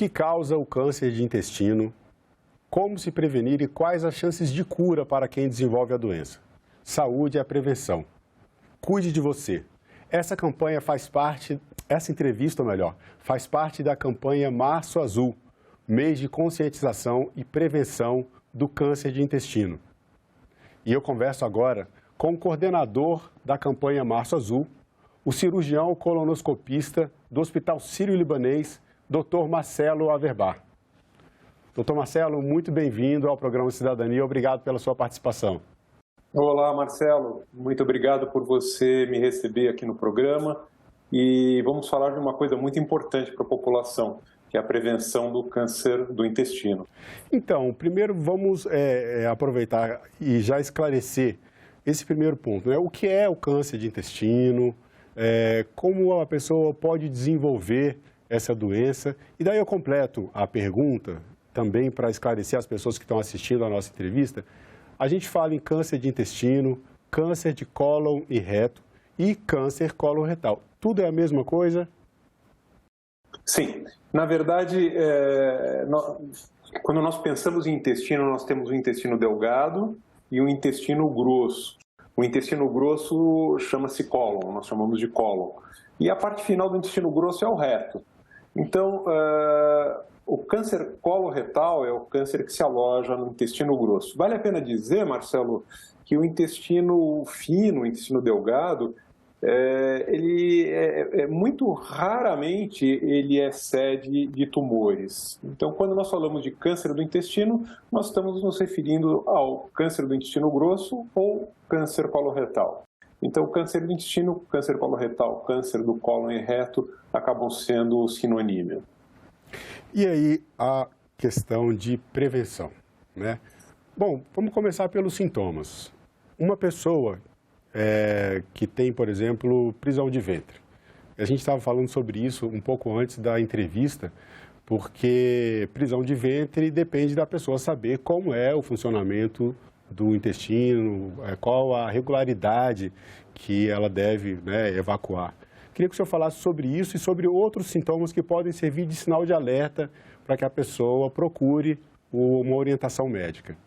que causa o câncer de intestino? Como se prevenir e quais as chances de cura para quem desenvolve a doença? Saúde é a prevenção. Cuide de você. Essa entrevista, faz parte da campanha Março Azul, mês de conscientização e prevenção do câncer de intestino. E eu converso agora com o coordenador da campanha Março Azul, o cirurgião colonoscopista do Hospital Sírio-Libanês, Dr. Marcelo Averbar. Doutor Marcelo, muito bem-vindo ao programa Cidadania. Obrigado pela sua participação. Olá, Marcelo. Muito obrigado por você me receber aqui no programa. E vamos falar de uma coisa muito importante para a população, que é a prevenção do câncer do intestino. Então, primeiro vamos aproveitar e já esclarecer esse primeiro ponto, né? O que é o câncer de intestino, como a pessoa pode desenvolver essa doença. E daí eu completo a pergunta, também para esclarecer as pessoas que estão assistindo a nossa entrevista. A gente fala em câncer de intestino, câncer de cólon e reto e câncer coloretal. Tudo é a mesma coisa? Sim. Na verdade, quando nós pensamos em intestino, nós temos o intestino delgado e o intestino grosso. O intestino grosso chama-se cólon, nós chamamos de cólon. E a parte final do intestino grosso é o reto. Então, o câncer coloretal é o câncer que se aloja no intestino grosso. Vale a pena dizer, Marcelo, que o intestino fino, o intestino delgado, muito raramente ele é sede de tumores. Então, quando nós falamos de câncer do intestino, nós estamos nos referindo ao câncer do intestino grosso ou câncer coloretal. Então, câncer do intestino, câncer coloretal, câncer do cólon e reto acabam sendo sinônimos. E aí, a questão de prevenção, né? Bom, vamos começar pelos sintomas. Uma pessoa que tem, por exemplo, prisão de ventre. A gente estava falando sobre isso um pouco antes da entrevista, porque prisão de ventre depende da pessoa saber como é o funcionamento do intestino, qual a regularidade que ela deve, evacuar. Queria que o senhor falasse sobre isso e sobre outros sintomas que podem servir de sinal de alerta para que a pessoa procure uma orientação médica.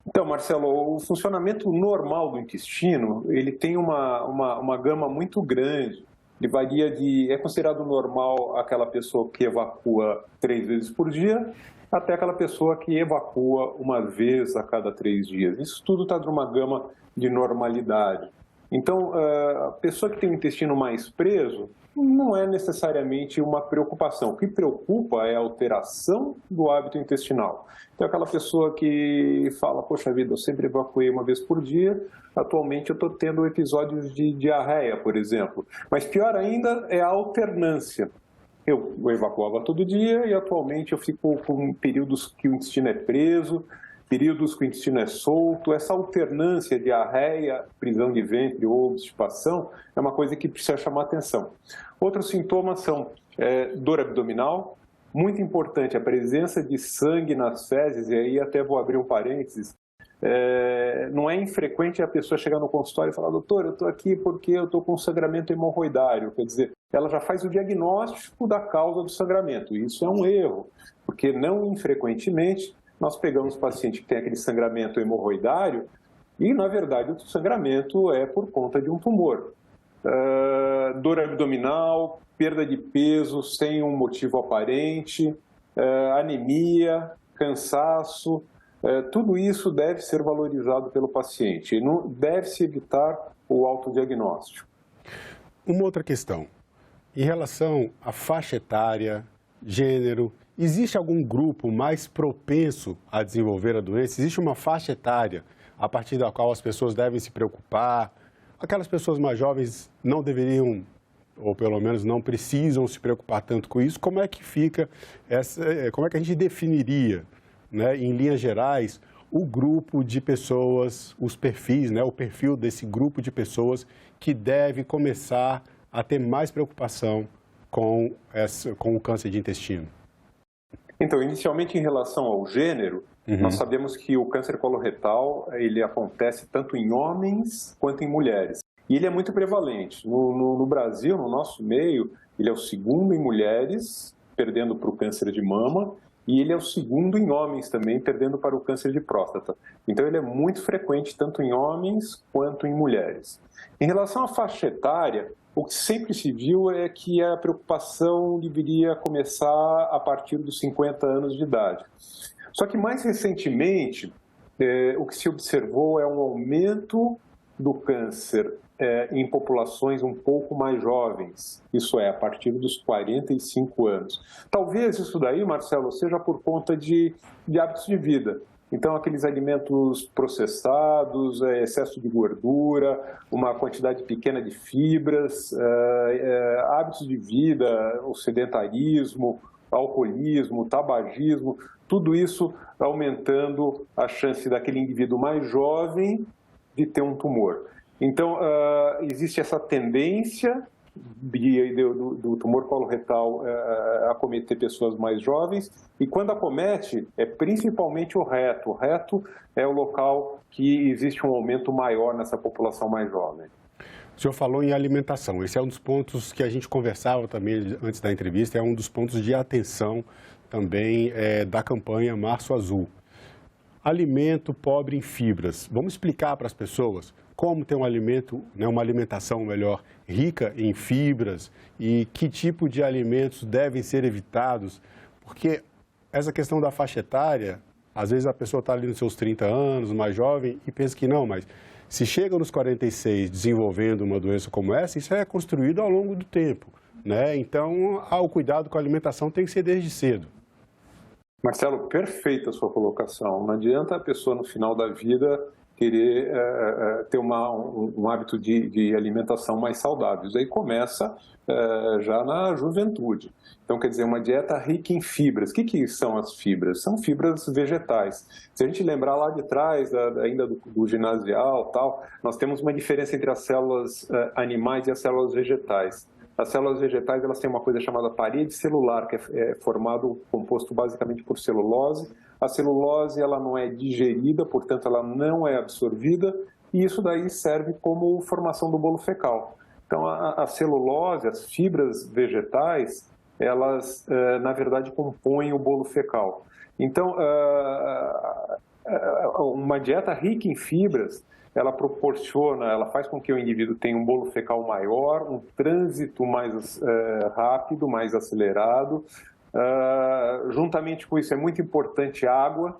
Então, Marcelo, o funcionamento normal do intestino, ele tem uma gama muito grande. Ele varia é considerado normal aquela pessoa que evacua 3 vezes por dia, até aquela pessoa que evacua 1 vez a cada 3 dias. Isso tudo está numa gama de normalidade. Então, a pessoa que tem o intestino mais preso não é necessariamente uma preocupação. O que preocupa é a alteração do hábito intestinal. Então, aquela pessoa que fala, poxa vida, eu sempre evacuei 1 vez por dia, atualmente eu estou tendo episódios de diarreia, por exemplo. Mas pior ainda é a alternância. Eu evacuava todo dia e atualmente eu fico com períodos que o intestino é preso, períodos que o intestino é solto. Essa alternância de diarreia, prisão de ventre ou obstipação é uma coisa que precisa chamar atenção. Outros sintomas são dor abdominal, muito importante a presença de sangue nas fezes, e aí até vou abrir um parênteses. Não é infrequente a pessoa chegar no consultório e falar, doutor, eu estou aqui porque eu estou com sangramento hemorroidário. Quer dizer, ela já faz o diagnóstico da causa do sangramento. Isso é um erro, porque não infrequentemente nós pegamos o paciente que tem aquele sangramento hemorroidário e, na verdade, o sangramento é por conta de um tumor. Dor abdominal, perda de peso sem um motivo aparente, anemia, cansaço, tudo isso deve ser valorizado pelo paciente. Não deve-se evitar o autodiagnóstico. Uma outra questão, em relação à faixa etária, gênero, existe algum grupo mais propenso a desenvolver a doença? Existe uma faixa etária a partir da qual as pessoas devem se preocupar? Aquelas pessoas mais jovens não deveriam, ou pelo menos não precisam se preocupar tanto com isso? Como é que fica como é que a gente definiria, em linhas gerais, o grupo de pessoas, os perfis, o perfil desse grupo de pessoas que deve começar a ter mais preocupação com o câncer de intestino? Então, inicialmente, em relação ao gênero, nós sabemos que o câncer coloretal ele acontece tanto em homens quanto em mulheres. E ele é muito prevalente. No Brasil, no nosso meio, ele é o segundo em mulheres perdendo para o câncer de mama, e ele é o segundo em homens também, perdendo para o câncer de próstata. Então, ele é muito frequente tanto em homens quanto em mulheres. Em relação à faixa etária, o que sempre se viu é que a preocupação deveria começar a partir dos 50 anos de idade. Só que, mais recentemente, o que se observou é um aumento do câncer em populações um pouco mais jovens, isso é, a partir dos 45 anos. Talvez isso daí, Marcelo, seja por conta de hábitos de vida. Então, aqueles alimentos processados, excesso de gordura, uma quantidade pequena de fibras, hábitos de vida, o sedentarismo, alcoolismo, tabagismo, tudo isso aumentando a chance daquele indivíduo mais jovem de ter um tumor. Então, existe essa tendência do tumor coloretal acometer pessoas mais jovens, e quando acomete, é principalmente o reto. O reto é o local que existe um aumento maior nessa população mais jovem. O senhor falou em alimentação. Esse é um dos pontos que a gente conversava também antes da entrevista, é um dos pontos de atenção também da campanha Março Azul. Alimento pobre em fibras. Vamos explicar para as pessoas como ter um alimento, uma alimentação melhor, rica em fibras e que tipo de alimentos devem ser evitados, porque essa questão da faixa etária, às vezes a pessoa está ali nos seus 30 anos, mais jovem, e pensa que não, mas se chega nos 46 desenvolvendo uma doença como essa, isso é construído ao longo do tempo, né? Então, o cuidado com a alimentação tem que ser desde cedo. Marcelo, perfeita a sua colocação. Não adianta a pessoa no final da vida querer ter um hábito de alimentação mais saudável. Isso aí começa já na juventude. Então, quer dizer, uma dieta rica em fibras. O que são as fibras? São fibras vegetais. Se a gente lembrar lá de trás, ainda do ginasial, tal, nós temos uma diferença entre as células animais e as células vegetais. As células vegetais, elas têm uma coisa chamada parede celular, que é composto basicamente por celulose. A celulose, ela não é digerida, portanto, ela não é absorvida, e isso daí serve como formação do bolo fecal. Então, a celulose, as fibras vegetais, elas, na verdade, compõem o bolo fecal. Então, uma dieta rica em fibras, ela faz com que o indivíduo tenha um bolo fecal maior, um trânsito mais rápido, mais acelerado. Juntamente com isso, é muito importante a água,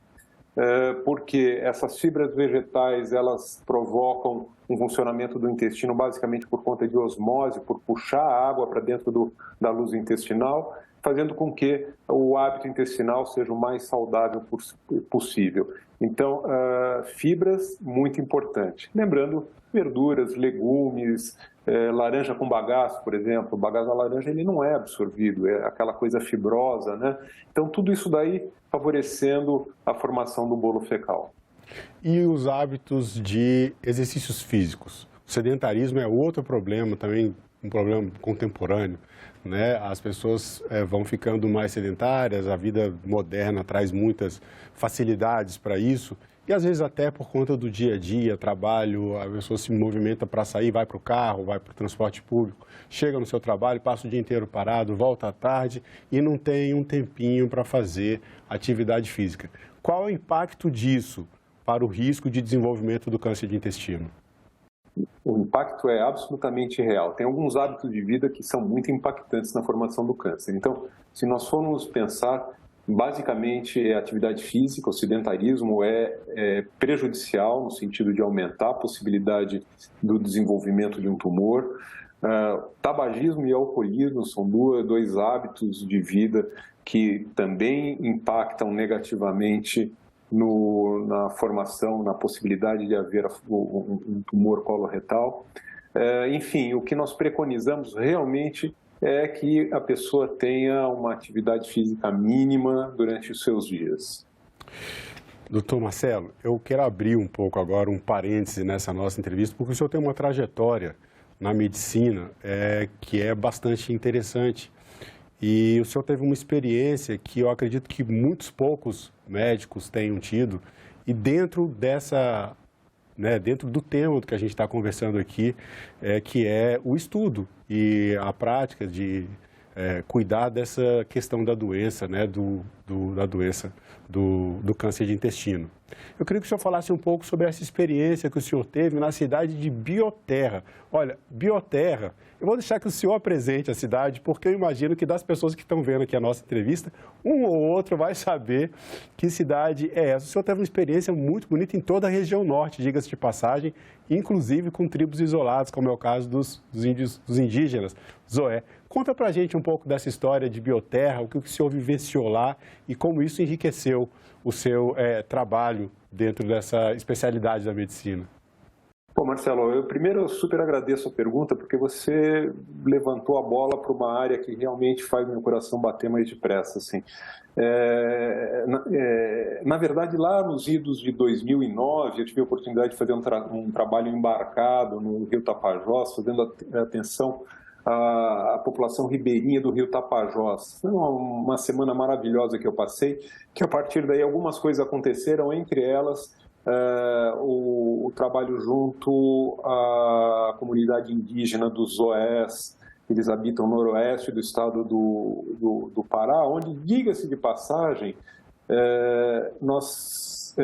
porque essas fibras vegetais, elas provocam um funcionamento do intestino basicamente por conta de osmose, por puxar a água para dentro da luz intestinal, fazendo com que o hábito intestinal seja o mais saudável possível. Então, fibras, muito importante. Lembrando, verduras, legumes, laranja com bagaço, por exemplo. O bagaço da laranja, ele não é absorvido, é aquela coisa fibrosa, né? Então, tudo isso daí favorecendo a formação do bolo fecal. E os hábitos de exercícios físicos? O sedentarismo é outro problema também, um problema contemporâneo, né? As pessoas vão ficando mais sedentárias, a vida moderna traz muitas facilidades para isso, e às vezes até por conta do dia a dia, trabalho, a pessoa se movimenta para sair, vai para o carro, vai para o transporte público, chega no seu trabalho, passa o dia inteiro parado, volta à tarde e não tem um tempinho para fazer atividade física. Qual é o impacto disso para o risco de desenvolvimento do câncer de intestino? O impacto é absolutamente real. Tem alguns hábitos de vida que são muito impactantes na formação do câncer. Então, se nós formos pensar, basicamente, a atividade física, o sedentarismo é prejudicial no sentido de aumentar a possibilidade do desenvolvimento de um tumor. Tabagismo e alcoolismo são dois hábitos de vida que também impactam negativamente na formação, na possibilidade de haver um tumor coloretal. Enfim, o que nós preconizamos realmente é que a pessoa tenha uma atividade física mínima durante os seus dias. Doutor Marcelo, eu quero abrir um pouco agora um parêntese nessa nossa entrevista, porque o senhor tem uma trajetória na medicina que é bastante interessante. E o senhor teve uma experiência que eu acredito que muitos poucos médicos tenham tido. E dentro dentro do tema do que a gente está conversando aqui, que é o estudo e a prática cuidar dessa questão da doença, né, da doença do câncer de intestino. Eu queria que o senhor falasse um pouco sobre essa experiência que o senhor teve na cidade de Bioterra. Olha, Bioterra, eu vou deixar que o senhor apresente a cidade, porque eu imagino que das pessoas que estão vendo aqui a nossa entrevista, um ou outro vai saber que cidade é essa. O senhor teve uma experiência muito bonita em toda a região norte, diga-se de passagem, inclusive com tribos isoladas, como é o caso dos indígenas, Zoé. Conta pra gente um pouco dessa história de Bioterra, o que o senhor vivenciou lá e como isso enriqueceu o seu trabalho dentro dessa especialidade da medicina. Bom, Marcelo, eu primeiro super agradeço a pergunta, porque você levantou a bola para uma área que realmente faz meu coração bater mais depressa. Assim. Na verdade, lá nos idos de 2009, eu tive a oportunidade de fazer um trabalho embarcado no Rio Tapajós, fazendo atenção à população ribeirinha do Rio Tapajós. Foi uma semana maravilhosa que eu passei, que a partir daí algumas coisas aconteceram, entre elas o trabalho junto à comunidade indígena dos Zoés. Eles habitam no noroeste do estado do Pará, onde, diga-se de passagem, nós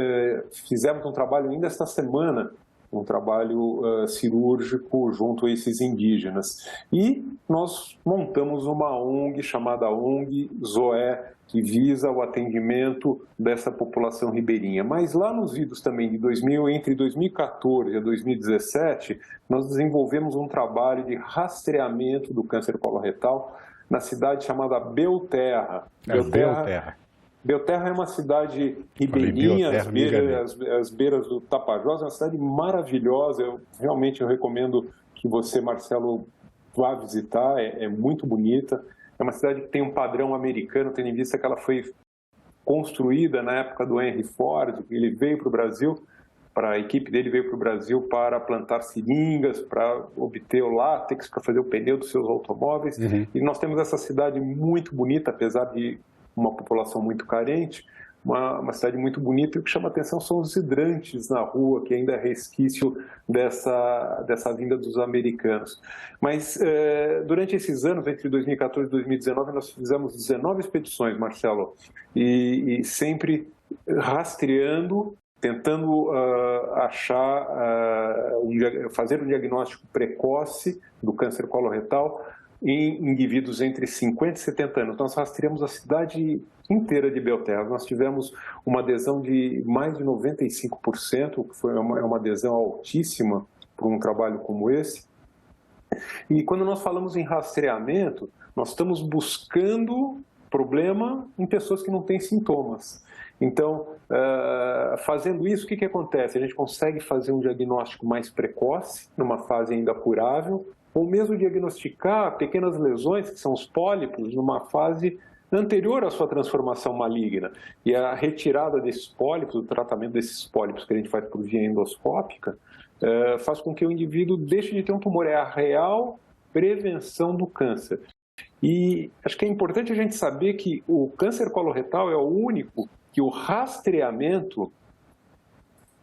fizemos um trabalho ainda esta semana, um trabalho cirúrgico junto a esses indígenas. E nós montamos uma ONG chamada ONG Zoé, que visa o atendimento dessa população ribeirinha. Mas lá nos idos também, entre 2014 e 2017, nós desenvolvemos um trabalho de rastreamento do câncer coloretal na cidade chamada Belterra. Belterra é uma cidade ribeirinha, às beiras do Tapajós, é uma cidade maravilhosa. Eu recomendo que você, Marcelo, vá visitar, é muito bonita. É uma cidade que tem um padrão americano, tendo em vista que ela foi construída na época do Henry Ford. Ele veio para o Brasil, a equipe dele veio para o Brasil para plantar seringas, para obter o látex, para fazer o pneu dos seus automóveis. Uhum. E nós temos essa cidade muito bonita, apesar de uma população muito carente, uma cidade muito bonita, e o que chama atenção são os hidrantes na rua, que ainda é resquício dessa vinda dos americanos. Mas durante esses anos, entre 2014 e 2019, nós fizemos 19 expedições, Marcelo, e sempre rastreando, tentando fazer um diagnóstico precoce do câncer coloretal em indivíduos entre 50 e 70 anos. Nós rastreamos a cidade inteira de Belterra. Nós tivemos uma adesão de mais de 95%, que foi uma adesão altíssima para um trabalho como esse. E quando nós falamos em rastreamento, nós estamos buscando problema em pessoas que não têm sintomas. Então, fazendo isso, o que acontece? A gente consegue fazer um diagnóstico mais precoce, numa fase ainda curável, ou mesmo diagnosticar pequenas lesões, que são os pólipos, numa fase anterior à sua transformação maligna. E a retirada desses pólipos, o tratamento desses pólipos que a gente faz por via endoscópica, faz com que o indivíduo deixe de ter um tumor. É a real prevenção do câncer. E acho que é importante a gente saber que o câncer coloretal é o único que o rastreamento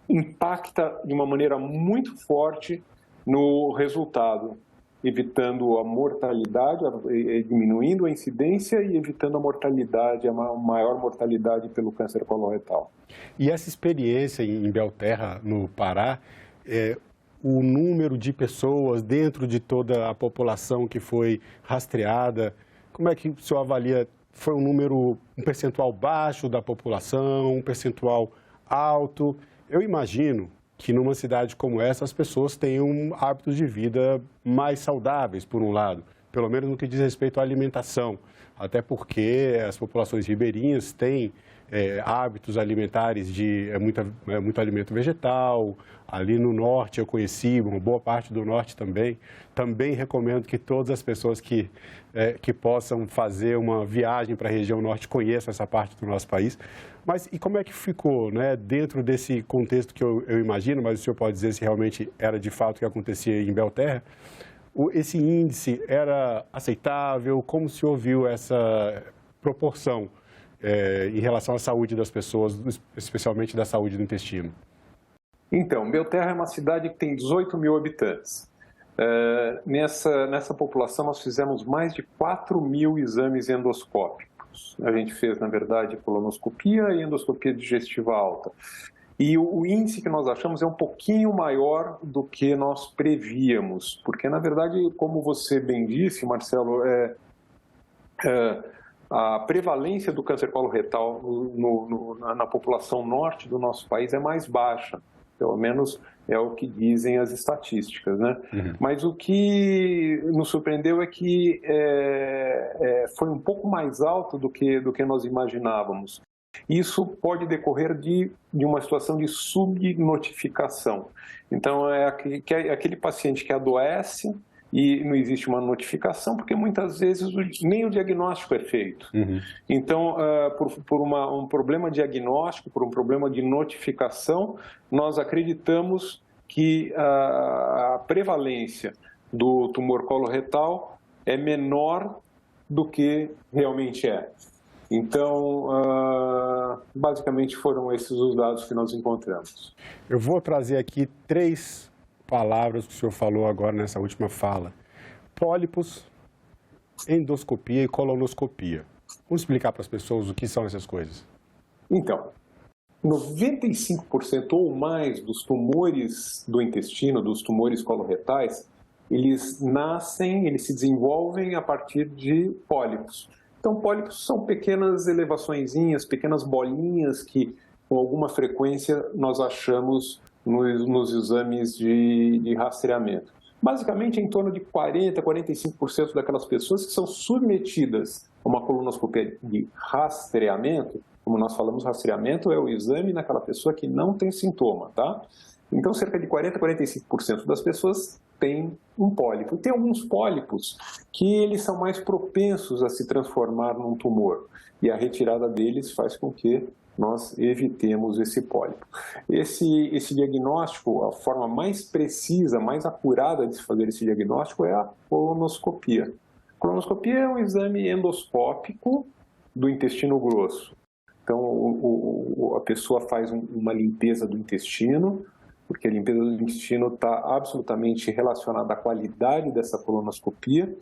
impacta de uma maneira muito forte no resultado, evitando a mortalidade, diminuindo a incidência e evitando a mortalidade, a maior mortalidade pelo câncer coloretal. E essa experiência em Belterra, no Pará, o número de pessoas dentro de toda a população que foi rastreada, como é que o senhor avalia? Foi um percentual baixo da população, um percentual alto? Eu imagino que numa cidade como essa as pessoas tenham hábitos de vida mais saudáveis, por um lado, pelo menos no que diz respeito à alimentação, até porque as populações ribeirinhas têm hábitos alimentares de muito alimento vegetal. Ali no norte eu conheci, uma boa parte do norte também. Também recomendo que todas as pessoas que possam fazer uma viagem para a região norte conheçam essa parte do nosso país. Mas e como é que ficou, né, dentro desse contexto que eu imagino, mas o senhor pode dizer se realmente era de fato o que acontecia em Belterra? Esse índice era aceitável? Como o senhor viu essa proporção em relação à saúde das pessoas, especialmente da saúde do intestino? Então, Belterra é uma cidade que tem 18 mil habitantes. Nessa população, nós fizemos mais de 4.000 exames endoscópicos. A gente fez, na verdade, colonoscopia e endoscopia digestiva alta. E o índice que nós achamos é um pouquinho maior do que nós prevíamos, porque, na verdade, como você bem disse, Marcelo, a prevalência do câncer coloretal na população norte do nosso país é mais baixa, pelo menos é o que dizem as estatísticas, né? Uhum. Mas o que nos surpreendeu é que foi um pouco mais alto do que nós imaginávamos. Isso pode decorrer de uma situação de subnotificação. Então, é aquele paciente que adoece e não existe uma notificação, porque muitas vezes nem o diagnóstico é feito. Uhum. Então, por um problema diagnóstico, por um problema de notificação, nós acreditamos que a prevalência do tumor coloretal é menor do que realmente é. Então, basicamente foram esses os dados que nós encontramos. Eu vou trazer aqui 3 palavras que o senhor falou agora nessa última fala: pólipos, endoscopia e colonoscopia. Vamos explicar para as pessoas o que são essas coisas. Então, 95% ou mais dos tumores do intestino, dos tumores coloretais, eles se desenvolvem a partir de pólipos. Então, pólipos são pequenas elevaçõezinhas, pequenas bolinhas que, com alguma frequência, nós achamos nos exames de rastreamento. Basicamente, em torno de 40% a 45% daquelas pessoas que são submetidas a uma colonoscopia de rastreamento, como nós falamos, rastreamento é o exame naquela pessoa que não tem sintoma, tá? Então, cerca de 40% a 45% das pessoas têm um pólipo. E tem alguns pólipos que eles são mais propensos a se transformar num tumor. E a retirada deles faz com que nós evitemos esse pólipo. Esse diagnóstico, a forma mais precisa, mais acurada de se fazer esse diagnóstico é a colonoscopia. A colonoscopia é um exame endoscópico do intestino grosso. Então, a pessoa faz uma limpeza do intestino, porque a limpeza do intestino está absolutamente relacionada à qualidade dessa colonoscopia,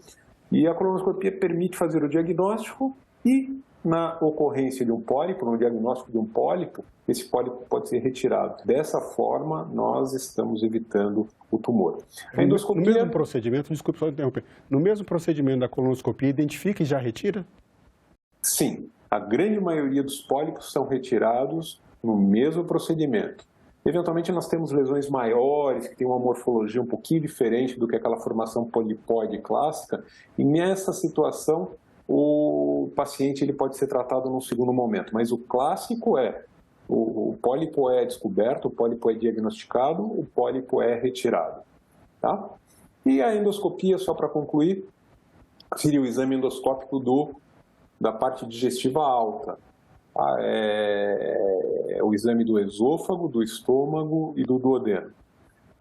e a colonoscopia permite fazer o diagnóstico e, na ocorrência de um pólipo, no diagnóstico de um pólipo, esse pólipo pode ser retirado. Dessa forma, nós estamos evitando o tumor. A endoscopia... No mesmo procedimento, desculpe só interromper, no mesmo procedimento da colonoscopia, identifica e já retira? Sim, a grande maioria dos pólipos são retirados no mesmo procedimento. Eventualmente, nós temos lesões maiores, que têm uma morfologia um pouquinho diferente do que aquela formação polipóide clássica, e nessa situação, o paciente ele pode ser tratado num segundo momento. Mas o clássico é, o pólipo é descoberto, o pólipo é diagnosticado, o pólipo é retirado. Tá? E a endoscopia, só para concluir, seria o exame endoscópico da parte digestiva alta. É o exame do esôfago, do estômago e do duodeno.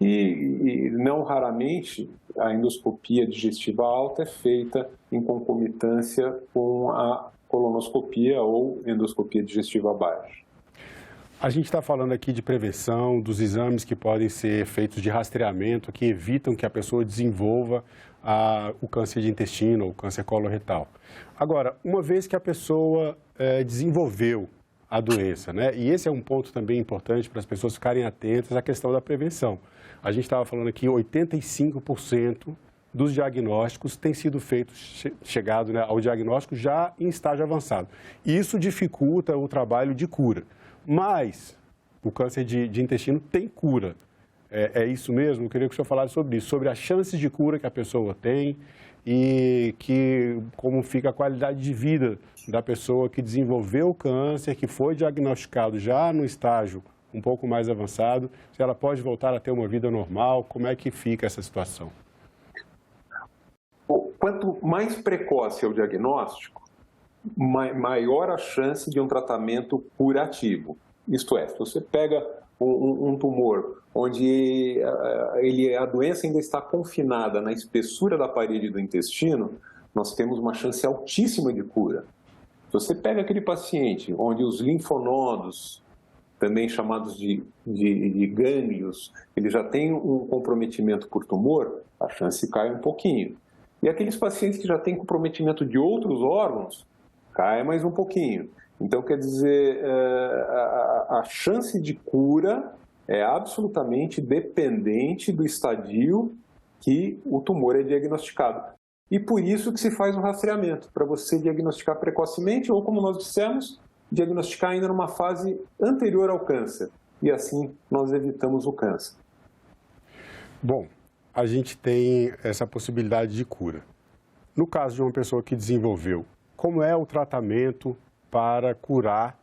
E não raramente a endoscopia digestiva alta é feita em concomitância com a colonoscopia ou endoscopia digestiva baixa. A gente está falando aqui de prevenção, dos exames que podem ser feitos de rastreamento, que evitam que a pessoa desenvolva o câncer de intestino ou o câncer coloretal. Agora, uma vez que a pessoa desenvolveu a doença, né? E esse é um ponto também importante para as pessoas ficarem atentas à questão da prevenção. A gente estava falando aqui, 85% dos diagnósticos têm sido feitos, chegado, né, ao diagnóstico já em estágio avançado. E isso dificulta o trabalho de cura. Mas o câncer de intestino tem cura. É isso mesmo? Eu queria que o senhor falasse sobre isso, sobre as chances de cura que a pessoa tem e como fica a qualidade de vida da pessoa que desenvolveu o câncer, que foi diagnosticado já no estágio um pouco mais avançado, se ela pode voltar a ter uma vida normal, como é que fica essa situação? Quanto mais precoce é o diagnóstico, maior a chance de um tratamento curativo. Isto é, se você pega um tumor onde a doença ainda está confinada na espessura da parede do intestino, nós temos uma chance altíssima de cura. Se você pega aquele paciente onde os linfonodos também chamados de gânglios, ele já tem um comprometimento por tumor, a chance cai um pouquinho. E aqueles pacientes que já têm comprometimento de outros órgãos, cai mais um pouquinho. Então, quer dizer, a chance de cura é absolutamente dependente do estadio que o tumor é diagnosticado. E por isso que se faz o rastreamento, para você diagnosticar precocemente ou, como nós dissemos, diagnosticar ainda numa fase anterior ao câncer. E assim nós evitamos o câncer. Bom, a gente tem essa possibilidade de cura. No caso de uma pessoa que desenvolveu, como é o tratamento para curar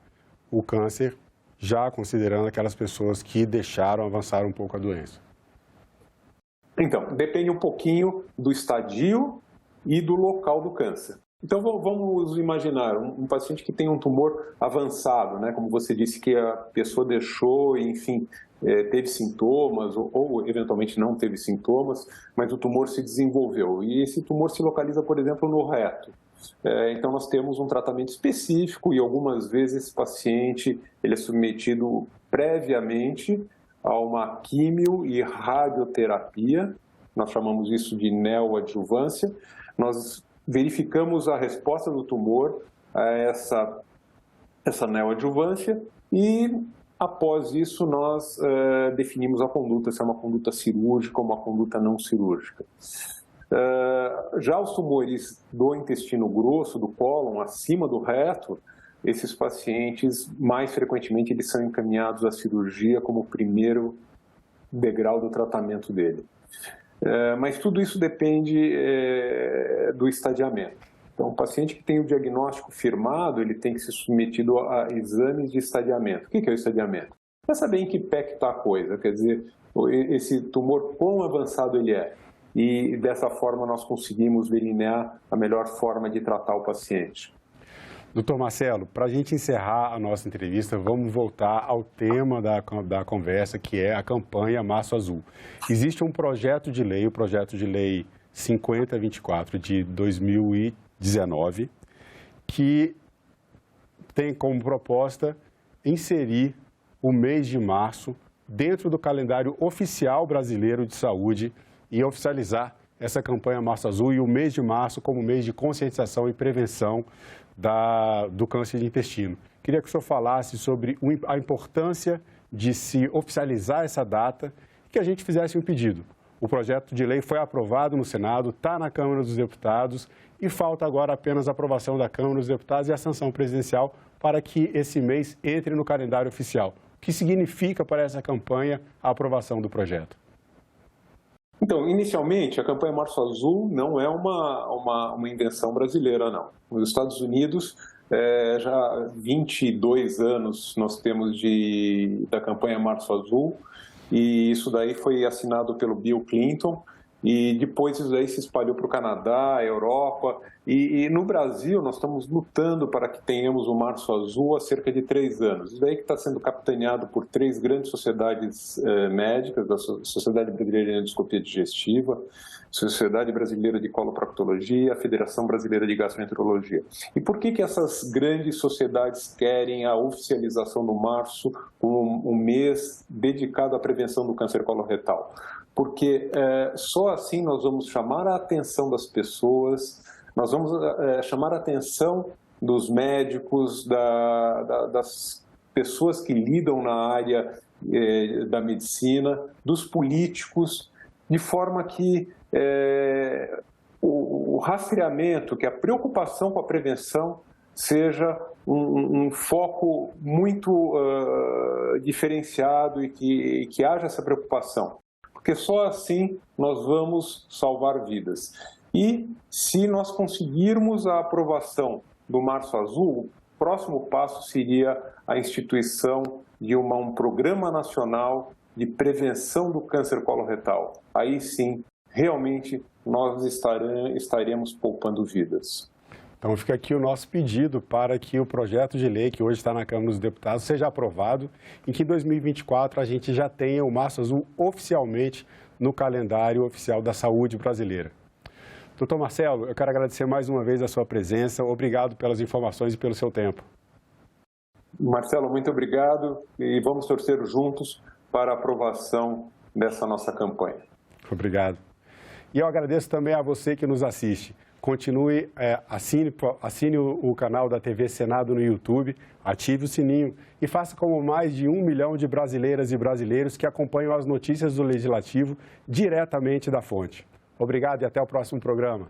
o câncer, já considerando aquelas pessoas que deixaram avançar um pouco a doença? Então, depende um pouquinho do estadio e do local do câncer. Então, vamos imaginar um paciente que tem um tumor avançado, né? Como você disse, que a pessoa deixou, enfim, teve sintomas ou eventualmente não teve sintomas, mas o tumor se desenvolveu. E esse tumor se localiza, por exemplo, no reto. Então, nós temos um tratamento específico e algumas vezes esse paciente ele é submetido previamente a uma quimio e radioterapia, nós chamamos isso de neoadjuvância. Nós verificamos a resposta do tumor a essa neoadjuvância e, após isso, nós definimos a conduta, se é uma conduta cirúrgica ou uma conduta não cirúrgica. Já os tumores do intestino grosso, do cólon, acima do reto, esses pacientes, mais frequentemente, eles são encaminhados à cirurgia como primeiro degrau do tratamento dele. Mas tudo isso depende do estadiamento. Então, o paciente que tem o diagnóstico firmado, ele tem que ser submetido a exames de estadiamento. O que é o estadiamento? Para saber em que pé que está a coisa, quer dizer, esse tumor, quão avançado ele é. E dessa forma nós conseguimos delinear a melhor forma de tratar o paciente. Doutor Marcelo, para a gente encerrar a nossa entrevista, vamos voltar ao tema da conversa, que é a campanha Março Azul. Existe um projeto de lei, o projeto de lei 5024 de 2019, que tem como proposta inserir o mês de março dentro do calendário oficial brasileiro de saúde e oficializar essa campanha Março Azul e o mês de março como mês de conscientização e prevenção do câncer de intestino. Queria que o senhor falasse sobre a importância de se oficializar essa data e que a gente fizesse um pedido. O projeto de lei foi aprovado no Senado, está na Câmara dos Deputados e falta agora apenas a aprovação da Câmara dos Deputados e a sanção presidencial para que esse mês entre no calendário oficial. O que significa para essa campanha a aprovação do projeto? Então, inicialmente, a campanha Março Azul não é uma invenção brasileira, não. Nos Estados Unidos, já há 22 anos nós temos da campanha Março Azul, e isso daí foi assinado pelo Bill Clinton, e depois isso daí se espalhou para o Canadá, a Europa, e no Brasil nós estamos lutando para que tenhamos o Março Azul há cerca de 3 anos. Isso daí que está sendo capitaneado por 3 grandes sociedades médicas, da Sociedade Brasileira de Endoscopia Digestiva, Sociedade Brasileira de Coloproctologia e a Federação Brasileira de Gastroenterologia. E por que essas grandes sociedades querem a oficialização do março como um mês dedicado à prevenção do câncer coloretal? Porque só assim nós vamos chamar a atenção das pessoas, nós vamos chamar a atenção dos médicos, das pessoas que lidam na área da medicina, dos políticos, de forma que o rastreamento, que a preocupação com a prevenção seja um foco muito diferenciado e que haja essa preocupação. Porque só assim nós vamos salvar vidas. E se nós conseguirmos a aprovação do Março Azul, o próximo passo seria a instituição de um programa nacional de prevenção do câncer coloretal. Aí sim, realmente, nós estaremos poupando vidas. Então fica aqui o nosso pedido para que o projeto de lei que hoje está na Câmara dos Deputados seja aprovado e que em 2024 a gente já tenha o Março Azul oficialmente no calendário oficial da saúde brasileira. Doutor Marcelo, eu quero agradecer mais uma vez a sua presença. Obrigado pelas informações e pelo seu tempo. Marcelo, muito obrigado e vamos torcer juntos para a aprovação dessa nossa campanha. Obrigado. E eu agradeço também a você que nos assiste. Continue, assine o canal da TV Senado no YouTube, ative o sininho e faça como mais de 1 milhão de brasileiras e brasileiros que acompanham as notícias do Legislativo diretamente da fonte. Obrigado e até o próximo programa.